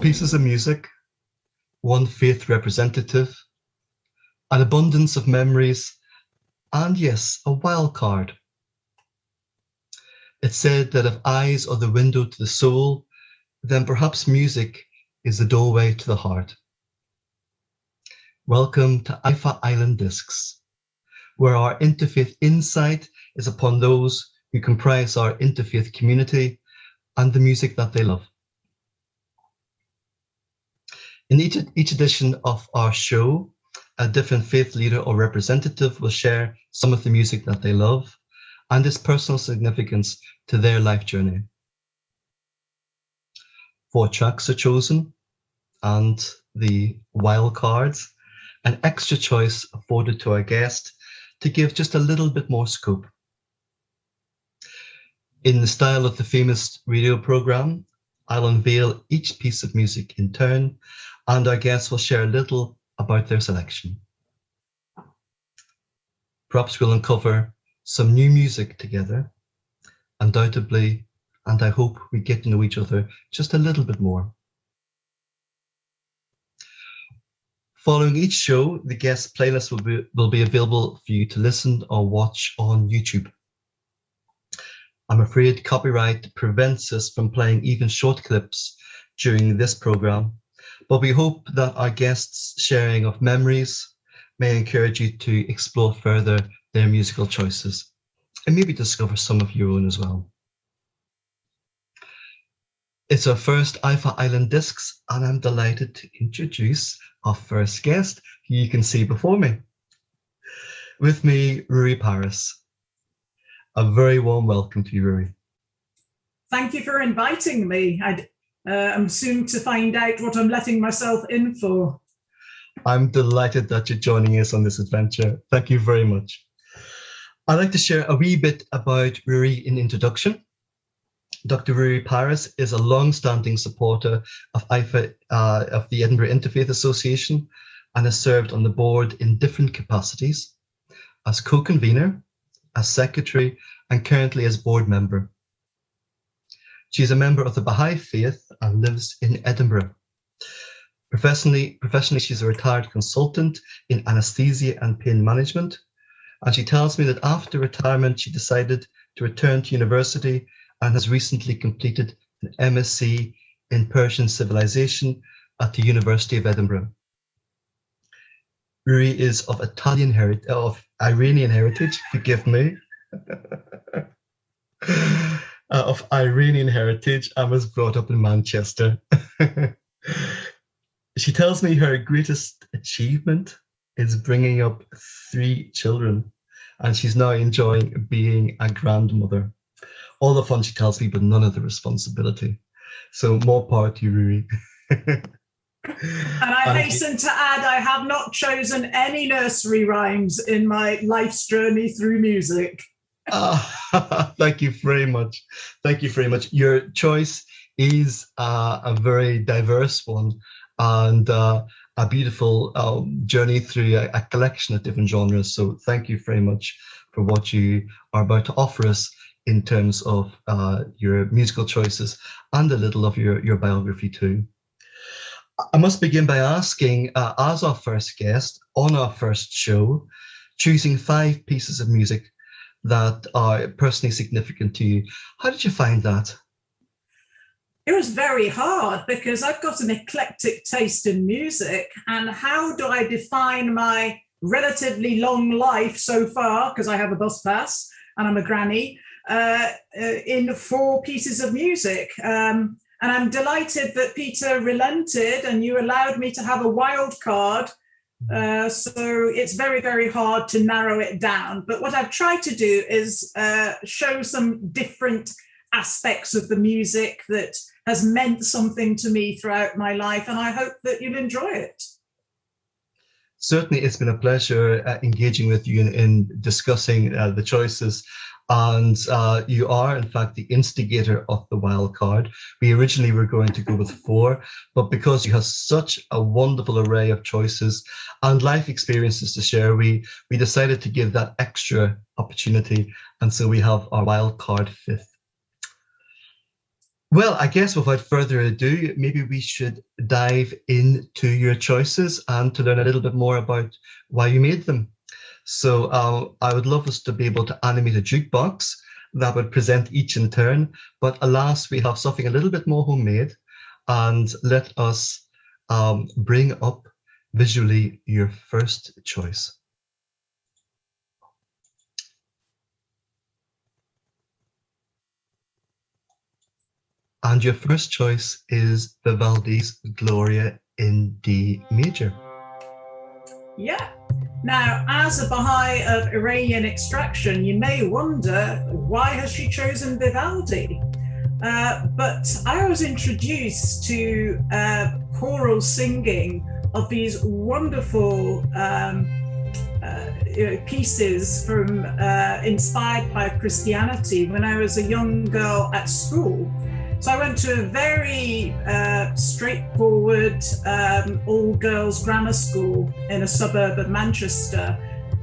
pieces of music, one faith representative, an abundance of memories, and yes, a wild card. It's said that if eyes are the window to the soul, then perhaps music is the doorway to the heart. Welcome to EIFA Island Discs, where our interfaith insight is upon those who comprise our interfaith community and the music that they love. In each edition of our show, a different faith leader or representative will share some of the music that they love and its personal significance to their life journey. 4 tracks are chosen, and the wild cards, an extra choice afforded to our guest to give just a little bit more scope. In the style of the famous radio program, I'll unveil each piece of music in turn, and our guests will share a little about their selection. Perhaps we'll uncover some new music together, undoubtedly, and I hope we get to know each other just a little bit more. Following each show, the guest playlist will be available for you to listen or watch on YouTube. I'm afraid copyright prevents us from playing even short clips during this program, but we hope that our guests' sharing of memories may encourage you to explore further their musical choices and maybe discover some of your own as well. It's our first EIFA Island Discs, and I'm delighted to introduce our first guest, who you can see before me. With me, Ruhy Parris. A very warm welcome to you, Ruhy. Thank you for inviting me. I'm soon to find out what I'm letting myself in for. I'm delighted that you're joining us on this adventure. Thank you very much. I'd like to share a wee bit about Ruhy in introduction. Dr.Ruhy Parris is a long-standing supporter of EIFA, of the Edinburgh Interfaith Association, and has served on the board in different capacities as co-convener, as secretary, and currently as board member. She is a member of the Bahar faith and lives in Edinburgh. Professionally, she's a retired consultant in anaesthesia and pain management, and she tells me that after retirement, she decided to return to university and has recently completed an MSc in Persian civilization at the University of Edinburgh. Ruhy is of Iranian heritage, forgive me, of Iranian heritage, and was brought up in Manchester. She tells me her greatest achievement is bringing up 3 children, and she's now enjoying being a grandmother. All the fun, she tells me, but none of the responsibility. So more power to you, Ruhy. And I hasten to add, I have not chosen any nursery rhymes in my life's journey through music. Thank you very much. Thank you very much. Your choice is a very diverse one, and a beautiful journey through a collection of different genres. So thank you very much for what you are about to offer us in terms of your musical choices and a little of your biography too. I must begin by asking, as our first guest on our first show, choosing 5 pieces of music that are personally significant to you. How did you find that? It was very hard because I've got an eclectic taste in music, and how do I define my relatively long life so far, because I have a bus pass and I'm a granny, in 4 pieces of music. And I'm delighted that Peter relented and you allowed me to have a wild card. So it's very, very hard to narrow it down. But what I've tried to do is show some different aspects of the music that has meant something to me throughout my life. And I hope that you'll enjoy it. Certainly, it's been a pleasure engaging with you in discussing the choices. And you are, in fact, the instigator of the wild card. We originally were going to go with 4, but because you have such a wonderful array of choices and life experiences to share, we decided to give that extra opportunity. And so we have our wild card 5th. Well, I guess without further ado, maybe we should dive into your choices and to learn a little bit more about why you made them. So I would love us to be able to animate a jukebox that would present each in turn, but alas, we have something a little bit more homemade, and let us bring up visually your first choice. And your first choice is Vivaldi's Gloria in D major. Yeah. Now, as a Baha'i of Iranian extraction, you may wonder, why has she chosen Vivaldi? But I was introduced to choral singing of these wonderful pieces from inspired by Christianity when I was a young girl at school. So I went to a very straightforward all-girls grammar school in a suburb of Manchester.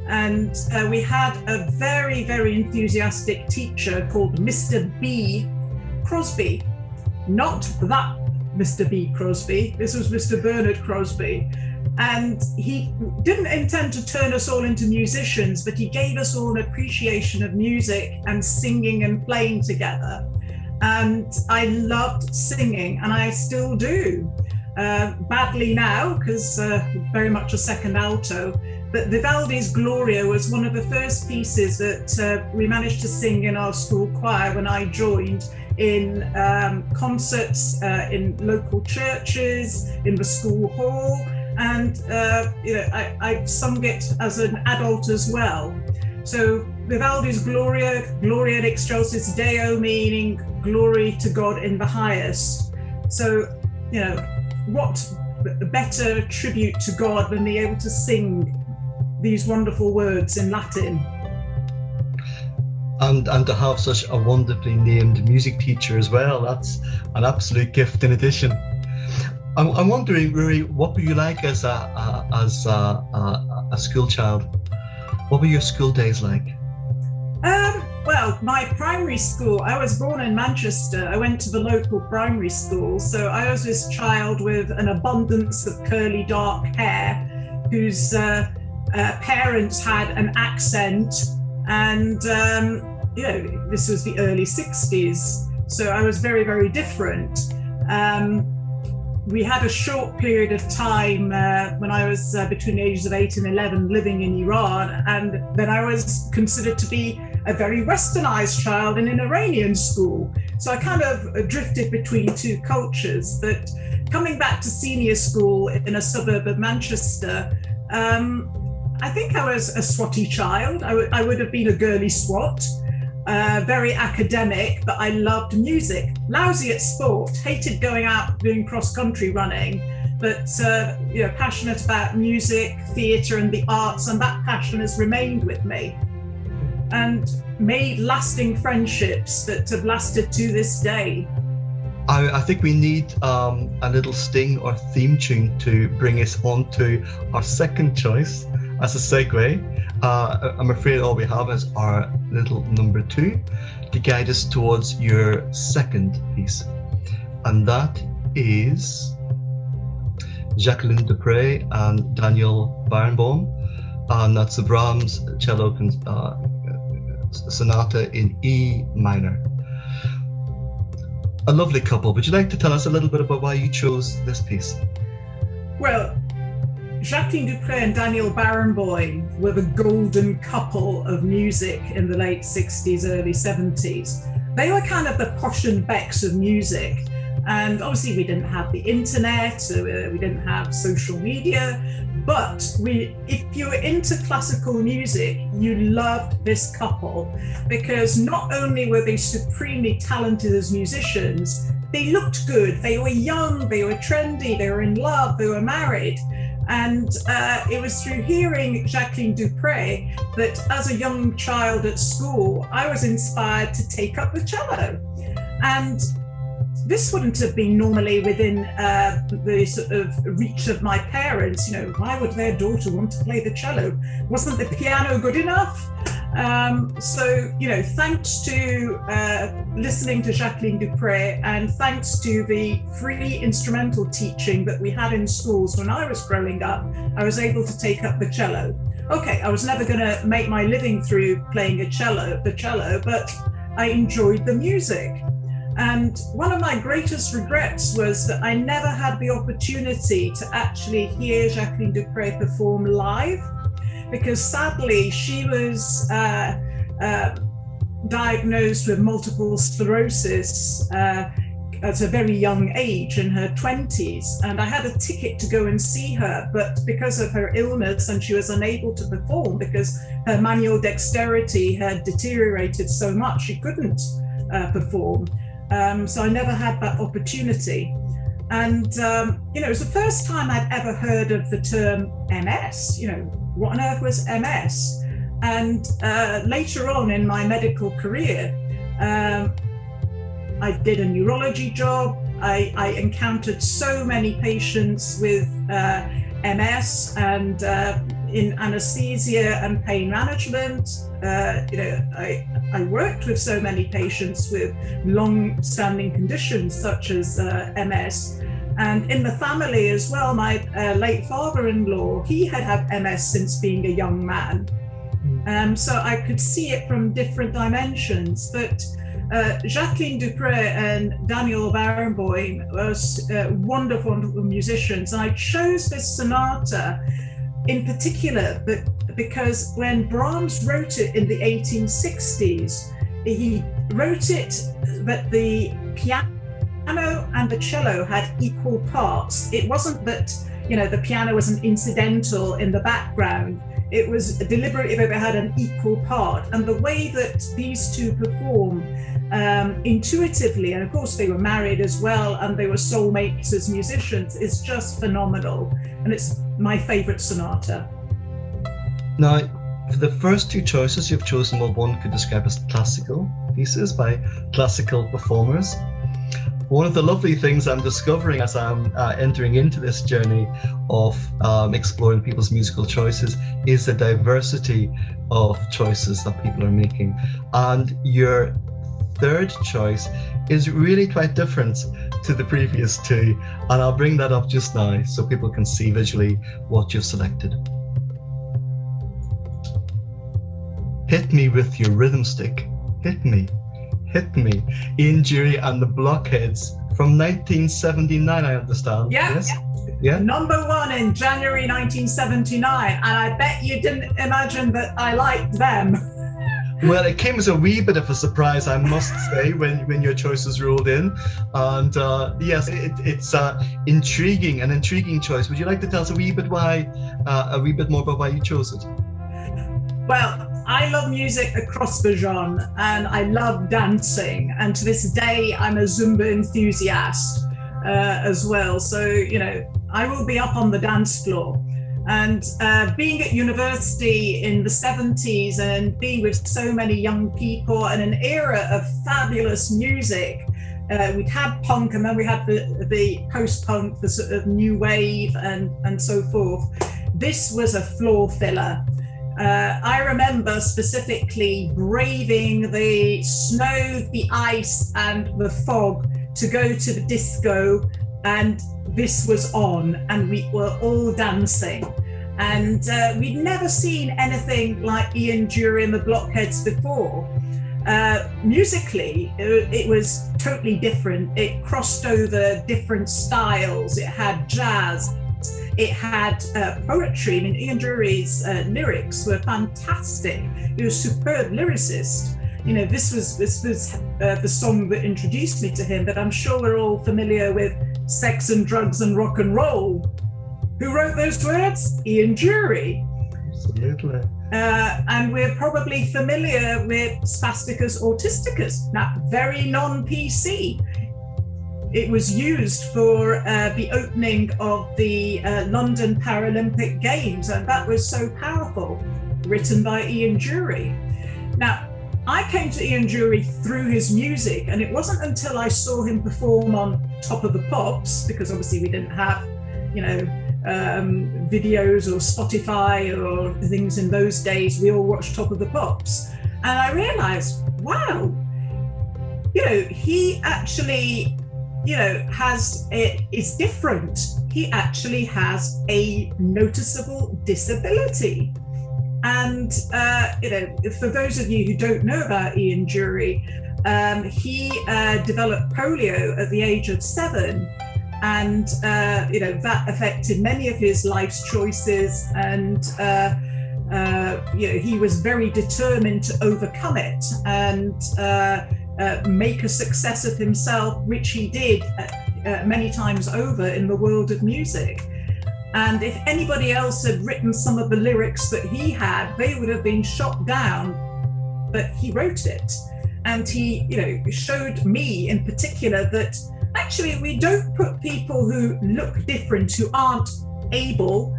And we had a very, very enthusiastic teacher called Mr. B. Crosby. Not that Mr. B. Crosby, this was Mr. Bernard Crosby. And he didn't intend to turn us all into musicians, but he gave us all an appreciation of music and singing and playing together. And I loved singing, and I still do. Badly now, because very much a second alto. But Vivaldi's Gloria was one of the first pieces that we managed to sing in our school choir when I joined, in concerts in local churches, in the school hall, and I've sung it as an adult as well. So Vivaldi's Gloria, Gloria in Excelsis Deo, meaning glory to God in the highest. So, what better tribute to God than be able to sing these wonderful words in Latin? And to have such a wonderfully named music teacher as well, that's an absolute gift in addition. I'm wondering, Ruhy, what were you like as a school child? What were your school days like? Well, my primary school, I was born in Manchester. I went to the local primary school. So I was this child with an abundance of curly dark hair, whose parents had an accent. And, this was the early 60s. So I was very, very different. We had a short period of time when I was between the ages of 8 and 11 living in Iran, and then I was considered to be a very westernized child in an Iranian school. So I kind of drifted between two cultures. But coming back to senior school in a suburb of Manchester, I think I was a swotty child. I would have been a girly swot. Very academic, but I loved music. Lousy at sport, hated going out doing cross-country running, but passionate about music, theatre and the arts, and that passion has remained with me and made lasting friendships that have lasted to this day. I think we need a little sting or theme tune to bring us on to our second choice as a segue. I'm afraid all we have is our little number 2 to guide us towards your second piece. And that is Jacqueline Dupre and Daniel Barenboim. And that's the Brahms cello sonata in E minor. A lovely couple. Would you like to tell us a little bit about why you chose this piece? Well, Jacqueline Dupre and Daniel Barenboim were the golden couple of music in the late 60s, early 70s. They were kind of the Posh and Becks of music. And obviously we didn't have the internet, so we didn't have social media, but if you were into classical music, you loved this couple, because not only were they supremely talented as musicians, they looked good, they were young, they were trendy, they were in love, they were married. And it was through hearing Jacqueline Dupre that as a young child at school, I was inspired to take up the cello. And this wouldn't have been normally within the sort of reach of my parents. Why would their daughter want to play the cello? Wasn't the piano good enough? So, thanks to listening to Jacqueline Dupre, and thanks to the free instrumental teaching that we had in schools when I was growing up, I was able to take up the cello. Okay, I was never going to make my living through playing the cello, but I enjoyed the music. And one of my greatest regrets was that I never had the opportunity to actually hear Jacqueline Dupre perform live, because sadly she was diagnosed with multiple sclerosis at a very young age, in her 20s, and I had a ticket to go and see her, but because of her illness, and she was unable to perform because her manual dexterity had deteriorated so much she couldn't perform. So I never had that opportunity. And it was the first time I'd ever heard of the term MS. What on earth was MS? And later on in my medical career, I did a neurology job. I encountered so many patients with MS, and in anesthesia and pain management. I worked with so many patients with long-standing conditions such as MS. And in the family as well, my late father-in-law, he had MS since being a young man. So I could see it from different dimensions. But Jacqueline Dupre and Daniel Barenboim were wonderful, wonderful musicians. And I chose this sonata in particular because when Brahms wrote it in the 1860s, he wrote it that the piano and the cello had equal parts. It wasn't that, the piano was an incidental in the background. It was deliberately that they had an equal part. And the way that these two perform intuitively, and of course they were married as well, and they were soulmates as musicians, is just phenomenal. And it's my favorite sonata. Now, for the first two choices, you've chosen what one could describe as classical pieces by classical performers. One of the lovely things I'm discovering as I'm entering into this journey of exploring people's musical choices is the diversity of choices that people are making. And your third choice is really quite different to the previous two. And I'll bring that up just now so people can see visually what you've selected. Hit me with your rhythm stick. Hit me. Hit me. Ian Dury and the Blockheads from 1979, I understand. Yeah. Yes? Yeah. Number one in January 1979. And I bet you didn't imagine that I liked them. Well, it came as a wee bit of a surprise, I must say, when your choices rolled in. And yes, it's an intriguing choice. Would you like to tell us a wee bit more about why you chose it? Well, I love music across the genre, and I love dancing. And to this day, I'm a Zumba enthusiast as well. So, I will be up on the dance floor. And being at university in the 70s and being with so many young people and an era of fabulous music, we'd had punk, and then we had the post-punk, the sort of new wave and so forth. This was a floor filler. I remember specifically braving the snow, the ice, and the fog to go to the disco, and this was on, and we were all dancing. And we'd never seen anything like Ian Dury and the Blockheads before. Musically, it was totally different. It crossed over different styles. It had jazz. It had poetry. I mean, Ian Dury's lyrics were fantastic. He was a superb lyricist. This was the song that introduced me to him, but I'm sure we're all familiar with Sex and Drugs and Rock and Roll. Who wrote those words? Ian Dury. Absolutely. And we're probably familiar with Spasticus Autisticus, now very non-PC. It was used for the opening of the London Paralympic Games, and that was so powerful, written by Ian Dury. Now, I came to Ian Dury through his music, and it wasn't until I saw him perform on Top of the Pops, because obviously we didn't have, videos or Spotify or things in those days, we all watched Top of the Pops. And I realized, wow, he actually, is different. He actually has a noticeable disability. And, for those of you who don't know about Ian Dury, he developed polio at the age of 7. And, that affected many of his life's choices. And, he was very determined to overcome it and make a success of himself, which he did many times over in the world of music. And if anybody else had written some of the lyrics that he had, they would have been shot down, but he wrote it. And he, showed me in particular that actually we don't put people who look different, who aren't able,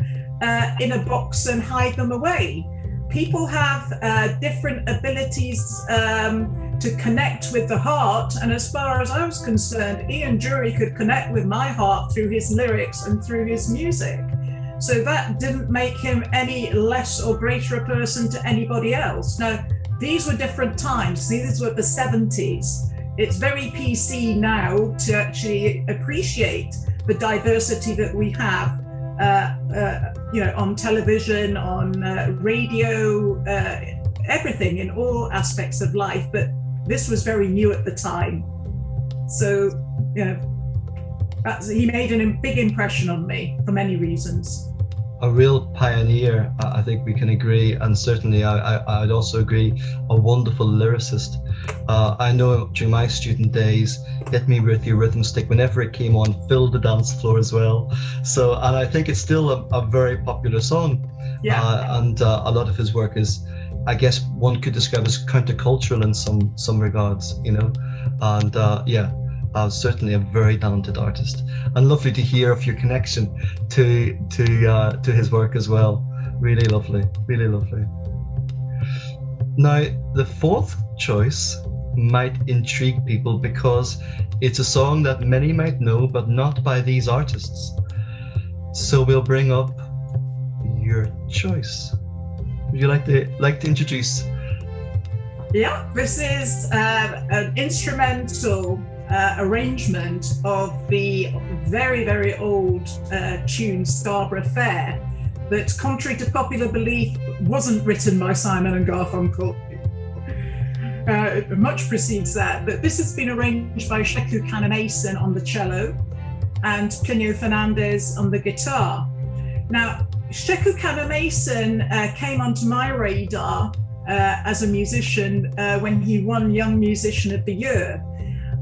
in a box and hide them away. People have different abilities to connect with the heart. And as far as I was concerned, Ian Dury could connect with my heart through his lyrics and through his music. So that didn't make him any less or greater a person to anybody else. Now, these were different times. These were the 70s. It's very PC now to actually appreciate the diversity that we have, on television, on radio, everything in all aspects of life. But this was very new at the time. So, he made a big impression on me for many reasons. A real pioneer, I think we can agree, and certainly I'd also agree, a wonderful lyricist. I know during my student days, Get Me With Your Rhythm Stick, whenever it came on, filled the dance floor as well. So, and I think it's still a very popular song. Yeah. And a lot of his work is, I guess one could describe as countercultural in some regards, and certainly a very talented artist, and lovely to hear of your connection to his work as well. Really lovely, really lovely. Now, the fourth choice might intrigue people because it's a song that many might know, but not by these artists. So we'll bring up your choice. Would you like to introduce? Yeah, this is an instrumental arrangement of the very, very old tune Scarborough Fair that, contrary to popular belief, wasn't written by Simon and Garfunkel. It much precedes that, but this has been arranged by Sheku Kanamason on the cello and Plinio Fernandez on the guitar. Now, Sheku Kanamason came onto my radar as a musician when he won Young Musician of the Year.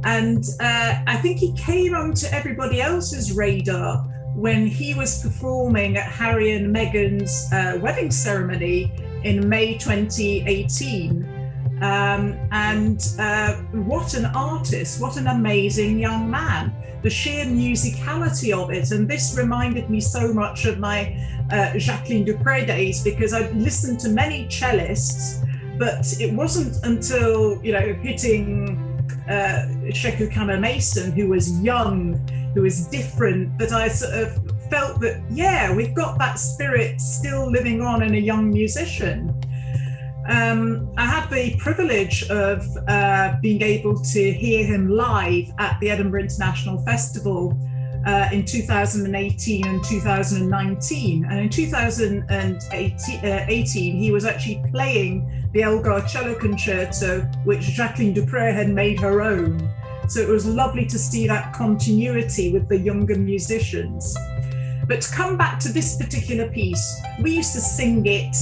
And I think he came onto everybody else's radar when he was performing at Harry and Meghan's wedding ceremony in May 2018. What an artist, what an amazing young man. The sheer musicality of it. And this reminded me so much of my Jacqueline Dupre days, because I'd listened to many cellists, but it wasn't until, hitting Sheku Kanamason, who was young, who was different, that I sort of felt that, we've got that spirit still living on in a young musician. I had the privilege of being able to hear him live at the Edinburgh International Festival in 2018 and 2019. And in 2018, he was actually playing the Elgar Cello Concerto, which Jacqueline Dupre had made her own. So it was lovely to see that continuity with the younger musicians. But to come back to this particular piece, we used to sing it,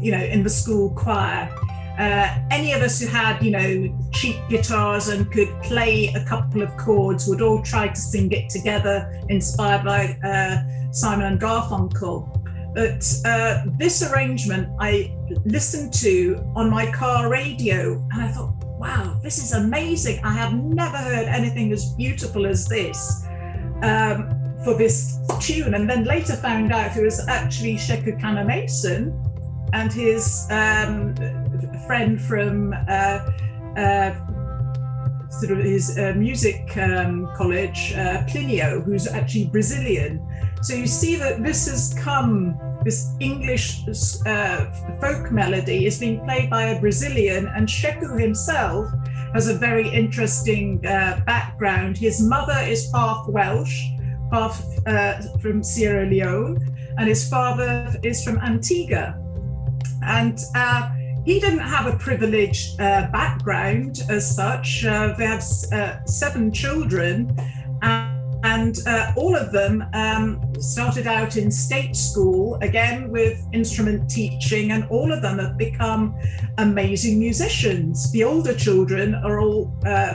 in the school choir. Any of us who had, cheap guitars and could play a couple of chords would all try to sing it together, inspired by Simon and Garfunkel. But this arrangement I listened to on my car radio, and I thought, wow, this is amazing. I have never heard anything as beautiful as this for this tune. And then later found out it was actually Sheku Kanamason and his friend from his music college, Plinio, who's actually Brazilian. So you see that this English folk melody is being played by a Brazilian, and Sheku himself has a very interesting background. His mother is half Welsh, half from Sierra Leone, and his father is from Antigua. And he didn't have a privileged background as such. They have 7 children, and all of them started out in state school, again with instrument teaching, and all of them have become amazing musicians. The older children are all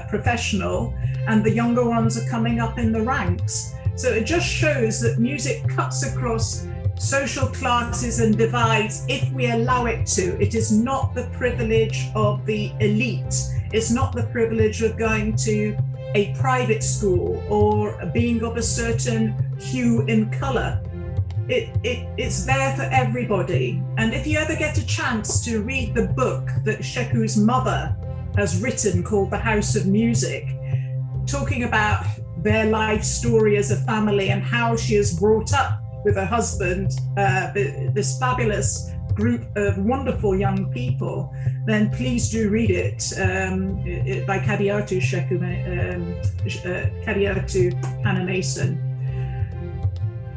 professional, and the younger ones are coming up in the ranks. So it just shows that music cuts across social classes and divides if we allow it to. It is not the privilege of the elite. It's not the privilege of going to a private school or being of a certain hue in color. It's there for everybody. And if you ever get a chance to read the book that Sheku's mother has written called The House of Music, talking about their life story as a family and how she is brought up with her husband, this fabulous group of wonderful young people, then please do read it by Kadiatu Hannah Mason.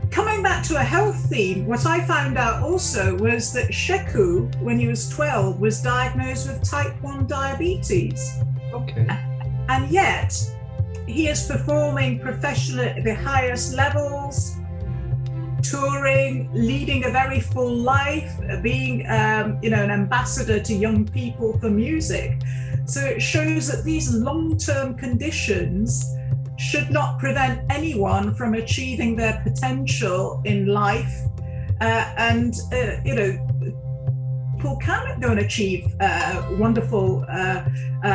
Coming back to a health theme, what I found out also was that Sheku, when he was 12, was diagnosed with type 1 diabetes. Okay. And yet, he is performing professionally at the highest levels, touring, leading a very full life, being an ambassador to young people for music. So it shows that these long-term conditions should not prevent anyone from achieving their potential in life. People can go and achieve wonderful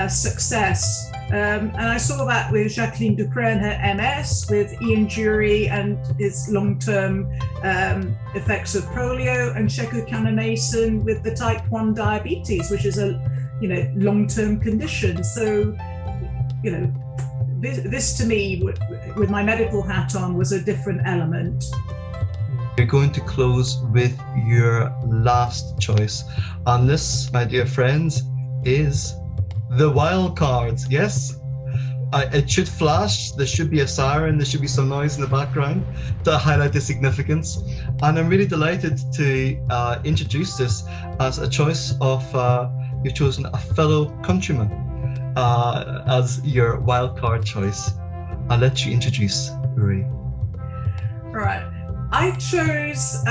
success. And I saw that with Jacqueline Dupré and her MS, with Ian Jury and his long-term effects of polio, and Sheku Mason with the type 1 diabetes, which is a long-term condition. So, this to me, with my medical hat on, was a different element. We're going to close with your last choice. And this, my dear friends, is the wild cards. Yes, it should flash. There should be a siren. There should be some noise in the background to highlight the significance. And I'm really delighted to introduce this as a choice of, you've chosen a fellow countryman as your wild card choice. I'll let you introduce Ruhy. Right. I chose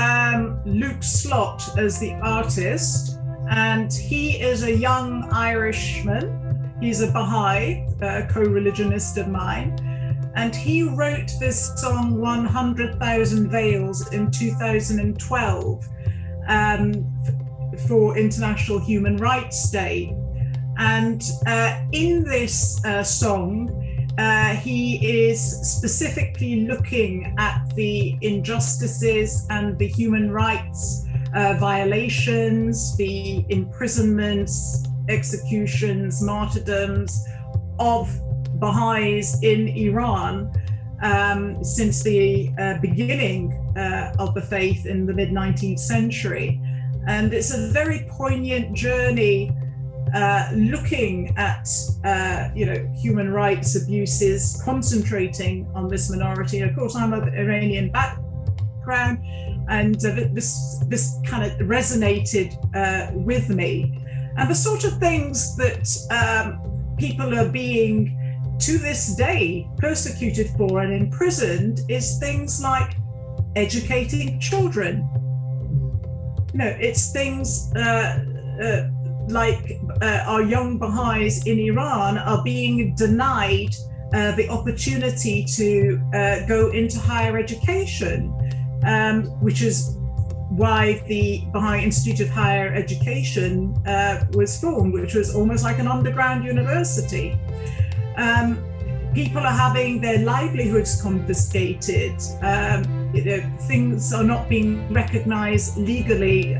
Luke Slott as the artist, and he is a young Irishman. He's a Baha'i, co-religionist of mine, and he wrote this song 100,000 Veils in 2012 for International Human Rights Day. And in this song, he is specifically looking at the injustices and the human rights violations, the imprisonments, executions, martyrdoms of Baha'is in Iran since the beginning of the faith in the mid-19th century. And it's a very poignant journey looking at human rights abuses, concentrating on this minority. Of course, I'm of Iranian background, and this kind of resonated with me. And the sort of things that people are being, to this day, persecuted for and imprisoned is things like educating children. It's things like our young Baha'is in Iran are being denied the opportunity to go into higher education, which is why the Baha'i Institute of Higher Education was formed, which was almost like an underground university. People are having their livelihoods confiscated. Things are not being recognized legally,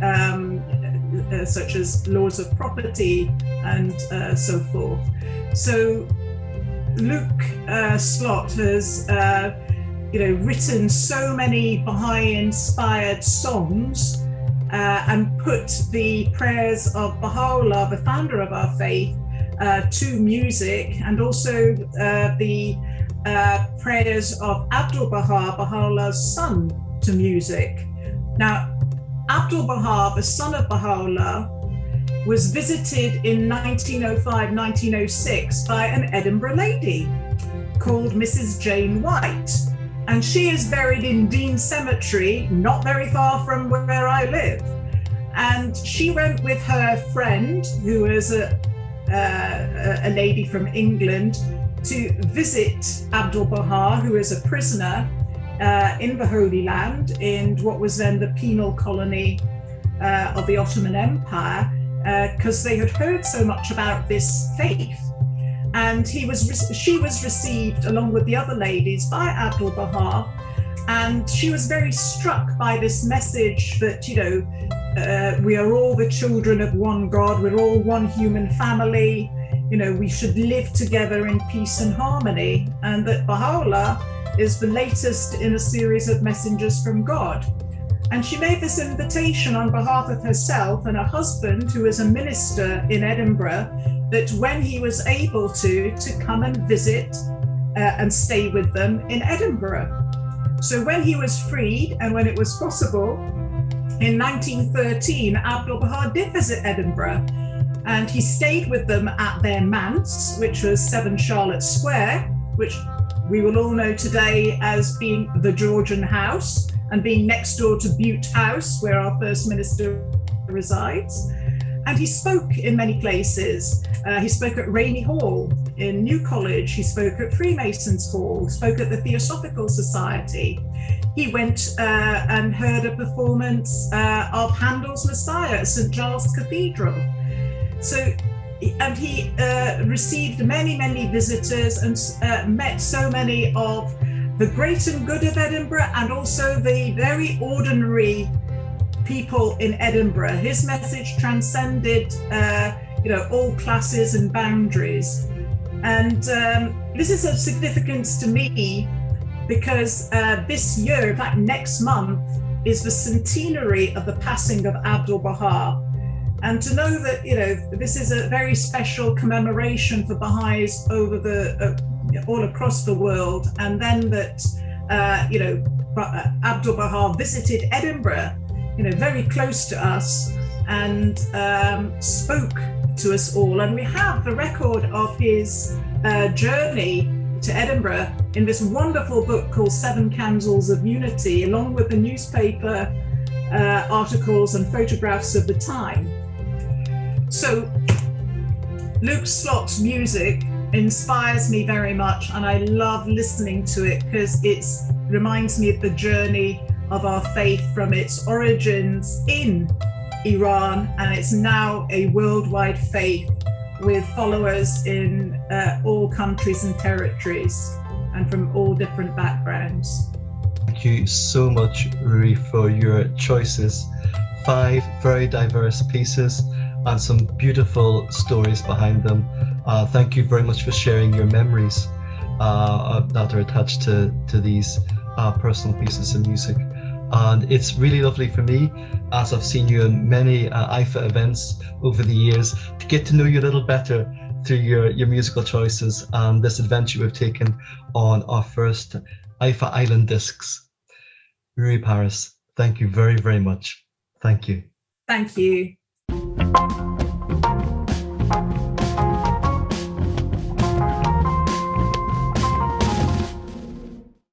such as laws of property and so forth. So Luke Slott has written so many Baha'i-inspired songs and put the prayers of Baha'u'llah, the founder of our faith, to music, and also the prayers of Abdul Bahar, Baha'u'llah's son, to music. Now, Abdul Bahar, the son of Baha'u'llah, was visited in 1905-1906 by an Edinburgh lady called Mrs. Jane White. And she is buried in Dean Cemetery, not very far from where I live. And she went with her friend, who is a lady from England, to visit Abdul Bahar, who is a prisoner in the Holy Land, in what was then the penal colony of the Ottoman Empire, because they had heard so much about this faith. And she was received along with the other ladies by Abdul Bahar, and she was very struck by this message that, we are all the children of one God, we're all one human family, we should live together in peace and harmony, and that Baha'u'llah is the latest in a series of messengers from God. And she made this invitation on behalf of herself and her husband, who is a minister in Edinburgh, that when he was able to come and visit and stay with them in Edinburgh. So when he was freed and when it was possible, in 1913, Abdul Bahar did visit Edinburgh, and he stayed with them at their manse, which was 7 Charlotte Square, which we will all know today as being the Georgian House, and being next door to Bute House, where our First Minister resides. And he spoke in many places. He spoke at Rainey Hall in New College. He spoke at Freemasons Hall, spoke at the Theosophical Society. He went and heard a performance of Handel's Messiah at St. Giles Cathedral. And he received many, many visitors and met so many of the great and good of Edinburgh, and also the very ordinary people in Edinburgh. His message transcended, all classes and boundaries. And this is of significance to me because this year, in fact, next month, is the centenary of the passing of Abdul Bahar. And to know that, this is a very special commemoration for Baha'is over all across the world, and then that, Abdul Bahar visited Edinburgh, very close to us, and spoke to us all. And we have the record of his journey to Edinburgh in this wonderful book called 7 Candles of Unity, along with the newspaper articles and photographs of the time. So Luke Slott's music inspires me very much, and I love listening to it because it reminds me of the journey of our faith from its origins in Iran, and it's now a worldwide faith with followers in all countries and territories and from all different backgrounds. Thank you so much, Ruhy, for your choices. 5 very diverse pieces and some beautiful stories behind them. Thank you very much for sharing your memories that are attached to these personal pieces of music. And it's really lovely for me, as I've seen you in many EIFA events over the years, to get to know you a little better through your musical choices and this adventure we've taken on our first EIFA Island Discs. Ruhy Parris, thank you very, very much. Thank you. Thank you.